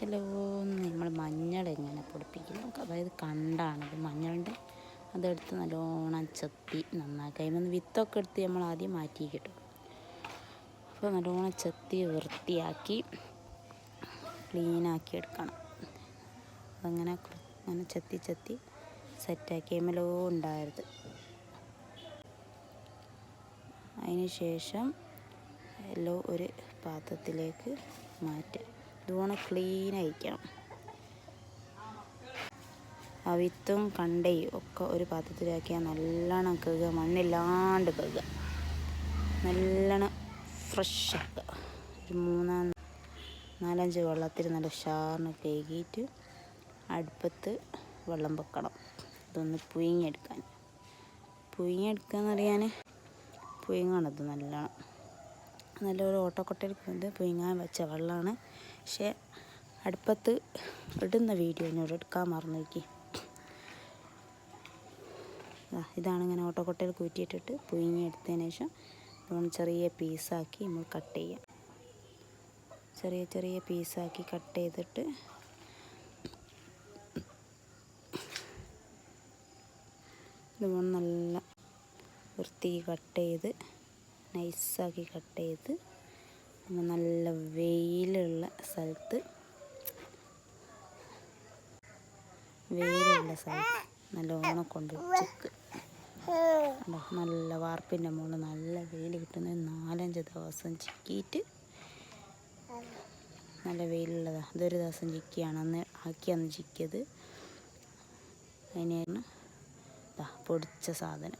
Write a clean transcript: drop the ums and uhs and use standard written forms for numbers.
നമ്മൾ മഞ്ഞൾ എങ്ങനെ പൊടിപ്പിക്കുന്നു, അതായത് കണ്ടാണിത് മഞ്ഞളുടെ അതെടുത്ത് നല്ലോണം ചെത്തി നന്നാക്കി അതിൽ വിത്തൊക്കെ എടുത്ത് നമ്മൾ ആദ്യം മാറ്റി കിട്ടും. അപ്പോൾ നല്ലോണം ചെത്തി വൃത്തിയാക്കി ക്ലീനാക്കി എടുക്കണം. അതങ്ങനെ അങ്ങനെ ചെത്തി സെറ്റാക്കി അതിമേലോ ഉണ്ടായത്. അതിന് ശേഷം എല്ലാം ഒരു പാത്രത്തിലേക്ക് മാറ്റുക. ഇതുപോലെ ക്ലീനായിരിക്കണം. ആ വിത്തും കണ്ടയും ഒക്കെ ഒരു പാത്രത്തിലാക്കിയാൽ നല്ലോണം കഴുകുക, മണ്ണില്ലാണ്ട് കഴുകുക, നല്ലോണം ഫ്രഷ് ആക്കുക. ഒരു 4-5 വെള്ളത്തിൽ നല്ല ഉഷാറിന് കഴുകിയിട്ട് അടുപ്പത്ത് വെള്ളം വെക്കണം. ഇതൊന്ന് പുഴുങ്ങിയെടുക്കാന്ന് അറിയാൻ പുഴുങ്ങണത് നല്ലൊരു ഓട്ടക്കൊട്ടയിൽ കൊണ്ട് പുഴുങ്ങാൻ വെച്ച വെള്ളമാണ്. പക്ഷേ അടുപ്പത്ത് ഇടുന്ന വീഡിയോ എന്നോട് എടുക്കാൻ മറന്നു നോക്കി. ഇതാണ് ഇങ്ങനെ ഓട്ടക്കൊട്ടയിൽ കൂറ്റിയിട്ടിട്ട് പുഴുങ്ങിയെടുത്തതിന് ശേഷം നമ്മൾ ചെറിയ പീസാക്കി നമ്മൾ കട്ട് ചെയ്യാം. ചെറിയ പീസാക്കി കട്ട് ചെയ്തിട്ട് ഇതുപോലെ നല്ല വൃത്തി കട്ട് ചെയ്ത് നൈസാക്കി കട്ട് ചെയ്ത് നല്ല വെയിലുള്ള സ്ഥലത്ത് നല്ലോണം കൊണ്ട് ചിക്ക് നല്ല വാർപ്പിൻ്റെ മുകളിൽ നല്ല വെയിൽ കിട്ടുന്ന 4-5 ദിവസം ചിക്കിയിട്ട് നല്ല വെയിലുള്ളതാണ്. ഇതൊരു ദിവസം ചിക്കിയാണ് ആക്കിയാണ് ചിക്കിയത്. അതിനാണ് പൊടിച്ച സാധനം.